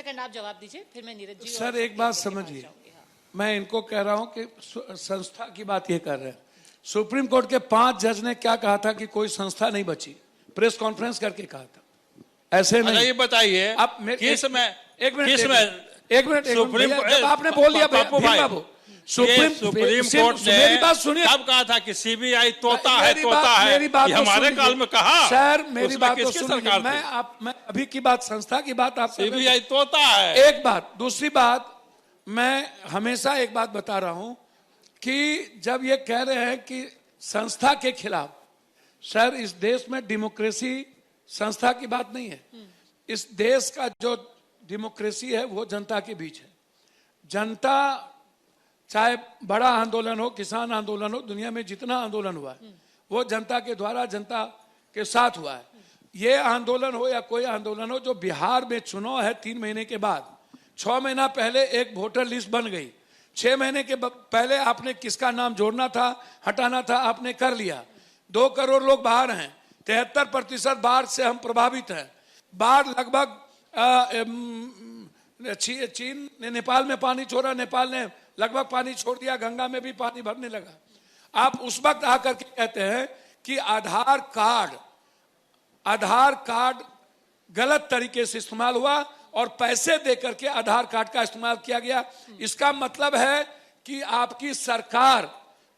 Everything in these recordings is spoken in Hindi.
सेकंड आप जवाब दीजिए, फिर मैं नीरज जी। सर एक बात समझिए, मैं इनको कह रहा हूं कि संस्था की बात ये कर रहे हैं। सुप्रीम कोर्ट के 5 जज ने क्या कहा था कि कोई संस्था नहीं बची, प्रेस कॉन्फ्रेंस करके कहा था, ऐसे नहीं। ये बताइए अब किस में एक मिनट सुप्रीम कोर्ट आपने बोल दिया बाबू, सुप्रीम कोर्ट ने मेरी बात सुनिए। कब कहा था कि सीबीआई तोता है, मेरी बात ये हमारे काल में कहा? सर मेरी बात तो सुनिए, मैं अभी की बात, संस्था की बात आप, सीबीआई तोता है, एक बात। दूसरी बात, मैं हमेशा एक बात बता रहा हूं कि जब ये कह रहे हैं कि संस्था के खिलाफ, सर इस देश में डेमोक्रेसी संस्था की बात नहीं है। इस देश का जो डेमोक्रेसी है वो जनता के बीच है। जनता, चाहे बड़ा आंदोलन हो, किसान आंदोलन हो, दुनिया में जितना आंदोलन हुआ है वो जनता के द्वारा, जनता के साथ हुआ है। ये आंदोलन हो या कोई आंदोलन हो, जो बिहार में चुनाव है 3 महीने के बाद, 6 महीना पहले एक वोटर लिस्ट बन गई, 6 महीने के पहले आपने किसका नाम जोड़ना था, हटाना था, आपने कर लिया। 2 करोड़ लोग बाहर हैं, 73% बाढ़ से हम प्रभावित हैं। बाढ़ लगभग चीन ने नेपाल में पानी छोड़ा, नेपाल ने लगभग पानी छोड़ दिया, गंगा में भी पानी भरने लगा। आप उस वक्त आकर के कहते हैं कि आधार कार्ड गलत तरीके से इस्तेमाल हुआ और पैसे देकर के आधार कार्ड का इस्तेमाल किया गया। इसका मतलब है कि आपकी सरकार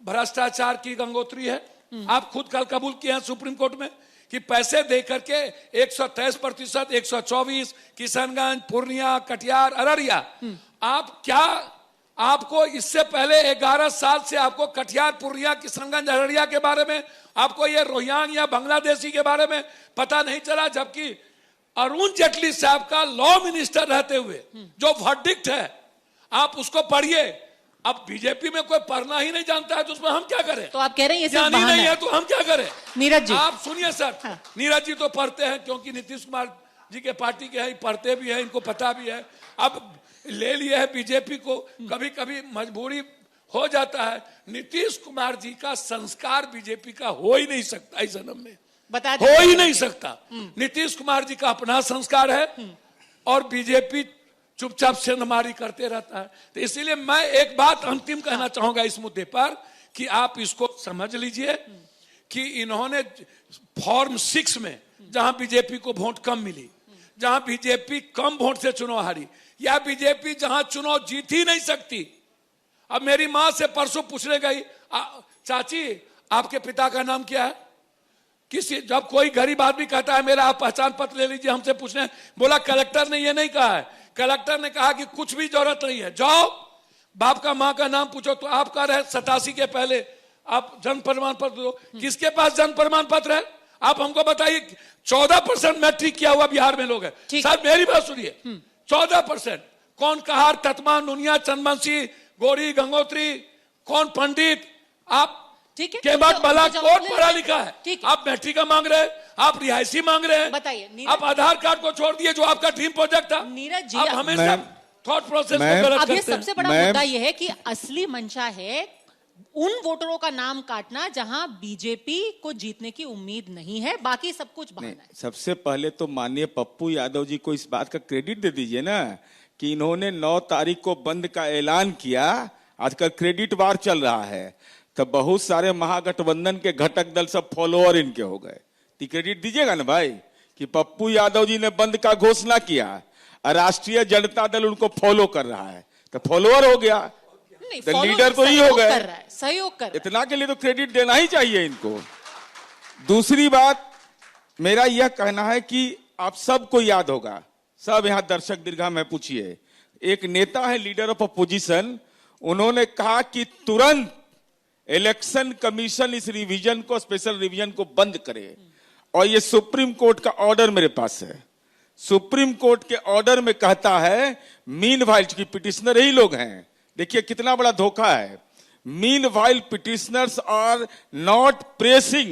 भ्रष्टाचार की गंगोत्री है। आप खुद कल कबूल किए हैं सुप्रीम कोर्ट में कि पैसे देकर के 123%, 124, किशनगंज, पूर्णिया, कटिहार, अररिया, आप क्या, आपको इससे पहले 11 साल से आपको कटिहार, पूर्णिया, किशनगंज, अररिया के बारे में, आपको ये रोहिंग्या या बांग्लादेशी के बारे में पता नहीं चला? जबकि अरुण जेटली साहब का लॉ मिनिस्टर रहते हुए जो वर्डिक्ट है, आप उसको पढ़िए। अब बीजेपी में कोई पढ़ना ही नहीं जानता है तो उसमें हम क्या करें? तो आप कह रहे हैं ये सिर्फ ज्ञानी बहाना नहीं है तो हम क्या करें? नीरज जी आप सुनिए सर, हाँ। नीरज जी तो पढ़ते हैं क्योंकि नीतीश कुमार जी के पार्टी के हैं, पढ़ते भी हैं, इनको पता भी है। अब ले लिए है बीजेपी को, कभी कभी मजबूरी हो जाता है। नीतीश कुमार जी का संस्कार बीजेपी का हो ही नहीं सकता इस जन्म में, हो ही नहीं सकता। नीतीश कुमार जी का अपना संस्कार है और बीजेपी चुपचाप सेंधमारी करते रहता है। तो इसीलिए मैं एक बात अंतिम कहना चाहूंगा इस मुद्दे पर कि आप इसको समझ लीजिए कि इन्होंने फॉर्म 6 में, जहां बीजेपी को वोट कम मिली, जहां बीजेपी कम वोट से चुनाव हारी, या बीजेपी जहां चुनाव जीत ही नहीं सकती। अब मेरी मां से परसों पूछने गई, चाची आपके पिता का नाम क्या है? किसी, जब कोई गरीब आदमी कहता है मेरा आप पहचान पत्र ले लीजिए, हमसे पूछने, बोला कलेक्टर ने ये नहीं कहा है, कलेक्टर ने कहा कि कुछ भी जरूरत नहीं है, जाओ बाप का मां का नाम पूछो। तो आप कह रहे हैं 87 के पहले आप जन्म प्रमाण पत्र दो। किसके पास जन्म प्रमाण पत्र है? आप हमको बताइए। 14% मैट्रिक किया हुआ बिहार में लोग है। सर मेरी बात सुनिए, 14%। कौन कहार, तत्मा, नुनिया, चंदमंशी, गोरी, गंगोत्री, कौन पंडित? आप के बाद भला कौन पढ़ा लिखा है? आप मैट्रिक का मांग रहे हैं, आप रिहायशी मांग रहे हैं। बताइए, आप आधार कार्ड को छोड़ दिए जो आपका ड्रीम प्रोजेक्ट था। नीरज जी, आप हमेशा थॉट प्रोसेस को गलत करते हैं। सबसे बड़ा मुद्दा यह है कि असली मंशा है उन वोटरों का नाम काटना जहां बीजेपी को जीतने की उम्मीद नहीं है, बाकी सब कुछ बहाना है। सबसे पहले तो माननीय पप्पू यादव जी को इस बात का क्रेडिट दे दीजिए ना कि इन्होंने 9 तारीख को बंद का ऐलान किया। आजकल क्रेडिट वार चल रहा है, तो बहुत सारे महागठबंधन के घटक दल सब फॉलोअर इनके हो गए। तो क्रेडिट दीजिएगा ना भाई कि पप्पू यादव जी ने बंद का घोषणा किया और राष्ट्रीय जनता दल उनको फॉलो कर रहा है, तो फॉलोअर हो गया, तो लीडर तो ही हो गए, सहयोग कर। इतना के लिए तो क्रेडिट देना ही चाहिए इनको। दूसरी बात मेरा यह कहना है कि आप सबको याद होगा, सब यहां दर्शक दीर्घा में पूछिए, एक नेता है लीडर ऑफ अपोजिशन, उन्होंने कहा कि तुरंत इलेक्शन कमीशन इस रिवीजन को, स्पेशल रिवीजन को बंद करे। और ये सुप्रीम कोर्ट का ऑर्डर मेरे पास है। सुप्रीम कोर्ट के ऑर्डर में कहता है, मीनवाइल, की पिटिशनर ही लोग हैं, देखिए कितना बड़ा धोखा है। Meanwhile petitioners are not pressing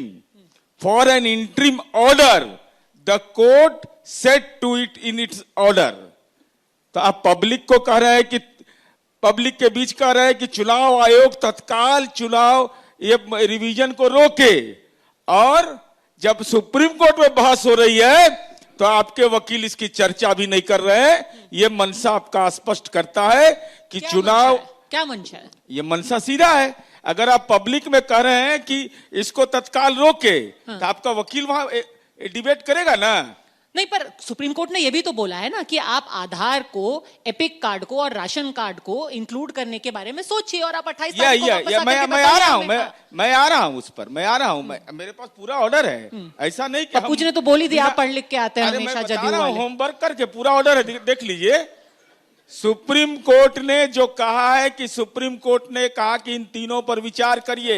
for an interim order, the court set to it in its order. तो आप पब्लिक को कह रहे हैं कि, पब्लिक के बीच कह रहे हैं कि चुनाव आयोग तत्काल चुनाव ये रिवीजन को रोके, और जब सुप्रीम कोर्ट में बहस हो रही है तो आपके वकील इसकी चर्चा भी नहीं कर रहे हैं। ये मनसा आपका स्पष्ट करता है कि क्या चुनाव, मंशा है? क्या मंशा है? ये मनसा सीधा है। अगर आप पब्लिक में कह रहे हैं कि इसको तत्काल रोके, तो आपका वकील वहां डिबेट करेगा ना। नहीं, पर सुप्रीम कोर्ट ने यह भी तो बोला है ना कि आप आधार को, एपिक कार्ड को और राशन कार्ड को इंक्लूड करने के बारे में सोचिए और आप 28 तारीख को वापस आकर के मैं आ रहा हूं, बताइए हमें। मैं आ रहा हूं उस पर, मैं आ रहा हूं। मेरे पास पूरा ऑर्डर है, ऐसा नहीं कि पप्पू जी ने तो बोल ही दिया, आप पढ़ लिख के आते हैं अरे मैं हमेशा बता जदयू रहा हूं, वाले। होमवर्क करके पूरा ऑर्डर है, देख लीजिए। सुप्रीम कोर्ट ने जो कहा है कि सुप्रीम कोर्ट ने कहा कि इन तीनों पर विचार करिए,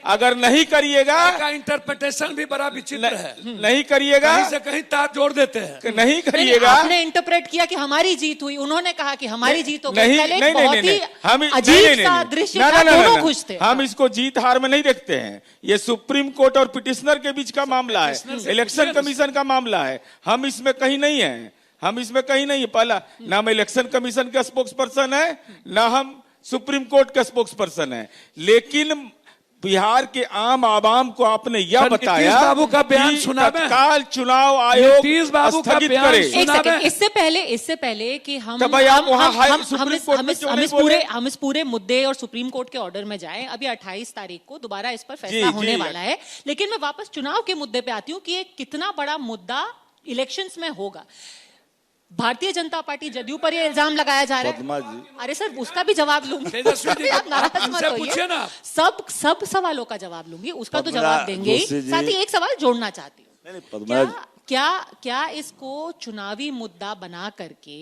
अगर नहीं करिएगा, का इंटरप्रिटेशन भी बड़ा विचित्र है। नहीं करिएगा, कहीं से कहीं तार जोड़ देते हैं। नहीं नहीं, करिएगा, आपने इंटरप्रेट किया कि हमारी जीत हुई, उन्होंने कहा कि हमारी जीत हो गई। नहीं कल एक नहीं बहुत नहीं ही हम अजीब सा दृश्य था, दोनों खुश थे। हम इसको जीत हार में नहीं देखते हैं। ये सुप्रीम कोर्ट और पिटिशनर के बीच का मामला है, इलेक्शन कमीशन का मामला है। हम इसमें कहीं नहीं है, हम इसमें कहीं नहीं है। पहला ना हम इलेक्शन कमीशन का स्पोक्स पर्सन है, ना हम सुप्रीम कोर्ट का स्पोक्स पर्सन है। लेकिन बिहार के आम आवाम को आपने यह बताया नीतीश बाबू का बयान कि सुना मैं। तत्काल चुनाव आयोग नीतीश बाबू का स्थगित बयान करे। एक सुना सेकंड, मैं। इससे पहले कि हम तो भाई आप वहाँ हाई हम सुप्रीम इस- कोर्ट हम में इस- क्यों हम नहीं इस पूरे बोले? हम इस पूरे मुद्दे और सुप्रीम कोर्ट के ऑर्डर में जाएं। अभी 28 तारीख को दोबारा इस पर फैसला जी, होने जी। वाला है। लेकिन मैं वापस चुनाव के मुद्दे पे आती हूँ कि ये कितना बड़ा मुद्दा इलेक्शंस में होगा। भारतीय जनता पार्टी जदयू पर ये इल्जाम लगाया जा रहा पद्मा है। जी। अरे सर, उसका भी जवाब लूंगी। तेजस्वी जी, आप नाराज मत उनसे पूछिए होइए। ना। सब सवालों का जवाब लूंगी, उसका तो पद्मा जवाब देंगे ही। जोशी जी। साथ ही एक सवाल जोड़ना चाहती हूँ। नहीं, पद्मा क्या इसको चुनावी मुद्दा बना करके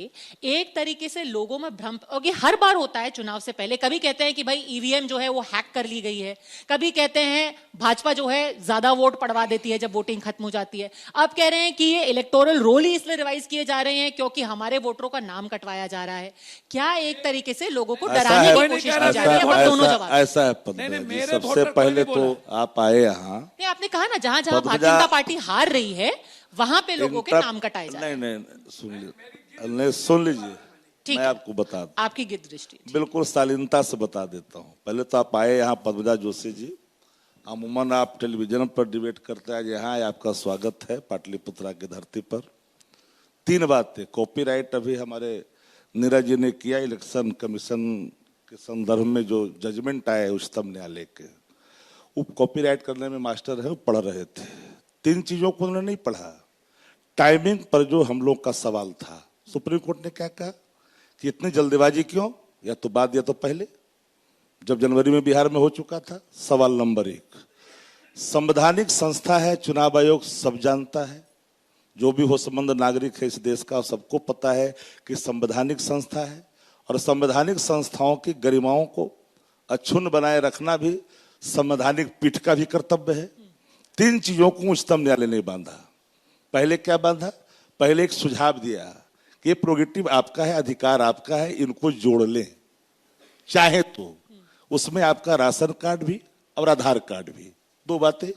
एक तरीके से लोगों में भ्रम, और ये हर बार होता है चुनाव से पहले। कभी कहते हैं कि भाई ईवीएम जो है वो हैक कर ली गई है, कभी कहते हैं भाजपा जो है ज्यादा वोट पड़वा देती है जब वोटिंग खत्म हो जाती है। अब कह रहे हैं कि ये इलेक्टोरल रोल ही इसलिए रिवाइज किए जा रहे हैं क्योंकि हमारे वोटरों का नाम कटवाया जा रहा है। क्या एक तरीके से लोगों को ऐसा डराने है, की कोशिश की जा रही है? बस दोनों जवाब। ऐसा है पद्मा नहीं, जी, मेरे सबसे वोटर को पहले नहीं तो बोला। आप आए यहाँ। नहीं, आपने कहा ना जहां जहां पद्मा- भारतीय जनता पार्टी हार रही है वहां पे लोगों के नाम कटाए जा रहे हैं। नहीं सुन लीजिए, ठीक मैं है। आपको बता दूं, आपकी गिद्ध दृष्टि। बिल्कुल शालीनता से बता देता हूँ। पहले तो आप आए यहाँ पद्मजा जोशी जी, अमूमन आप टेलीविजन पर डिबेट करते हैं, यहाँ आपका स्वागत है पाटलिपुत्रा की धरती पर। 3 बातें, कॉपीराइट अभी हमारे नीरज जी ने किया, इलेक्शन कमीशन के संदर्भ में जो जजमेंट आया है उच्चतम न्यायालय के, वो कॉपीराइट करने में मास्टर है, वो पढ़ रहे थे। 3 चीजों को उन्होंने नहीं पढ़ा। टाइमिंग पर जो हम लोग का सवाल था, सुप्रीम कोर्ट ने क्या कहा कि इतनी जल्दीबाजी क्यों, या तो बाद या तो पहले, जब जनवरी में बिहार में हो चुका था। सवाल नंबर 1, संवैधानिक संस्था है चुनाव आयोग, सब जानता है, जो भी हो संबंध नागरिक है इस देश का, सबको पता है कि संवैधानिक संस्था है, और संवैधानिक संस्थाओं की गरिमाओं को अक्षुण्ण बनाए रखना भी संवैधानिक पीठ का भी कर्तव्य है। 3 चीजों को उच्चतम न्यायालय ने बांधा। पहले क्या बांधा? पहले एक सुझाव दिया कि ये प्रोगेटिव आपका है, अधिकार आपका है, इनको जोड़ लें चाहे तो। उसमें आपका राशन कार्ड भी और आधार कार्ड भी। 2 बातें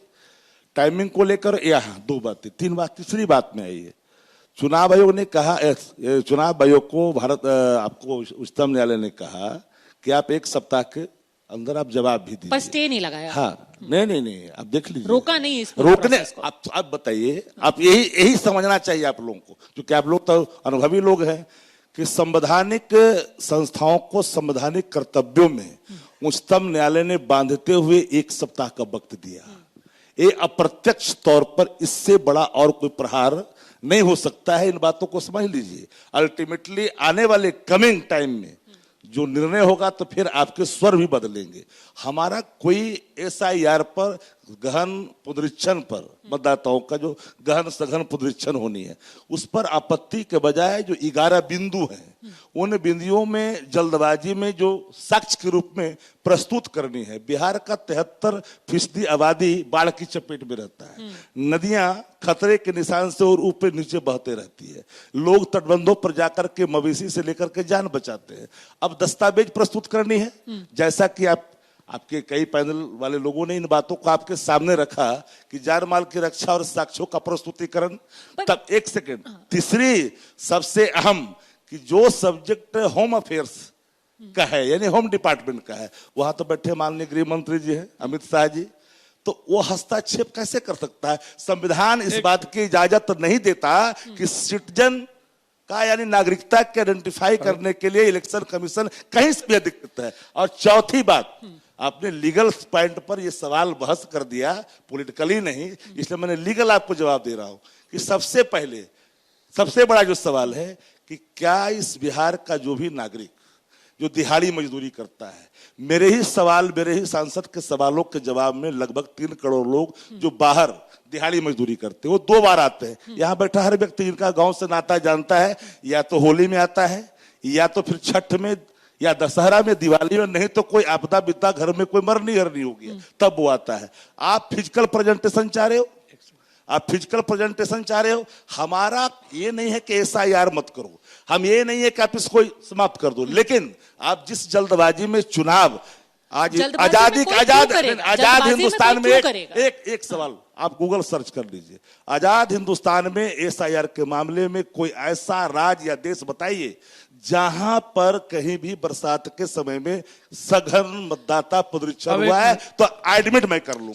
टाइमिंग को लेकर, यहाँ 2 बातें। 3 बात, तीसरी बात में आई है, चुनाव आयोग ने कहा, चुनाव आयोग को आपको उच्चतम न्यायालय ने कहा कि आप 1 सप्ताह के अंदर आप जवाब भी दीजिए। पर स्टे नहीं लगाया। हाँ, नहीं, आप देख लीजिए, रोका नहीं इस रोकने। प्रोसेस को। आप बताइए, आप यही समझना चाहिए आप लोगों को, क्योंकि आप लोग तो अनुभवी लोग हैं, कि संवैधानिक संस्थाओं को संवैधानिक कर्तव्यों में उच्चतम न्यायालय ने बांधते हुए 1 सप्ताह का वक्त दिया। ये अप्रत्यक्ष तौर पर इससे बड़ा और कोई प्रहार नहीं हो सकता है। इन बातों को समझ लीजिए। अल्टीमेटली आने वाले कमिंग टाइम में जो निर्णय होगा तो फिर आपके स्वर भी बदलेंगे। हमारा कोई SIR पर गहन पुनरीक्षण पर, मतदाताओं का जो गहन सघन पुनरीक्षण होनी है, उस पर आपत्ति के बजाय जो 11 बिंदु हैं, उन बिंदुओं में जल्दबाजी में जो साक्ष्य के रूप में प्रस्तुत करनी है। बिहार का 73% आबादी बाढ़ की चपेट में रहता है। नदियां खतरे के निशान से और ऊपर नीचे बहते रहती है। लोग तटबंधों पर जाकर के मवेशी से लेकर के जान बचाते हैं। अब दस्तावेज प्रस्तुत करनी है, जैसा कि आपके कई पैनल वाले लोगों ने इन बातों को आपके सामने रखा कि जान माल की रक्षा और साक्ष्यों का प्रस्तुतिकरण। तब 1 सेकेंड, तीसरी सबसे अहम, कि जो सब्जेक्ट होम अफेयर्स का है, यानी होम डिपार्टमेंट का है, वहां तो बैठे माननीय गृह मंत्री जी हैं, अमित शाह जी, तो वो हस्तक्षेप कैसे कर सकता है? संविधान इस बात की इजाजत नहीं देता कि सिटीजन का यानी नागरिकता के आइडेंटिफाई करने के लिए इलेक्शन कमीशन कहीं से भी अधिकृत है। और चौथी बात, आपने लीगल पॉइंट पर ये सवाल बहस कर दिया, पॉलिटिकली नहीं, इसलिए मैंने लीगल आपको जवाब दे रहा हूं कि सबसे पहले सबसे बड़ा जो सवाल है कि क्या इस बिहार का जो भी नागरिक जो दिहाड़ी मजदूरी करता है, मेरे ही सांसद के सवालों के जवाब में लगभग 3 करोड़ लोग जो बाहर दिहाड़ी मजदूरी करते हैं, वो 2 बार आते हैं। यहाँ बैठा हर व्यक्ति इनका गांव से नाता जानता है, या तो होली में आता है, या तो फिर छठ में, या दशहरा में, दिवाली में, नहीं तो कोई आपदा विपदा घर में कोई मरनी हरनी होगी तब वो आता है। आप फिजिकल प्रेजेंटेशन चाह रहे हो, आप फिजिकल प्रेजेंटेशन चाह रहे हो। हमारा ये नहीं है कि SIR मत करो, हम ये नहीं है कि आप इसको समाप्त कर दो, लेकिन आप जिस जल्दबाजी में चुनाव आज आजाद हिंदुस्तान में एक सवाल आप गूगल सर्च कर लीजिए, आजाद हिंदुस्तान में SIR के मामले में कोई ऐसा राज्य या देश बताइए जहां पर कहीं भी बरसात के समय में सघन मतदाता पुनरीक्षण हुआ है, तो एडमिट मैं कर लूंगा।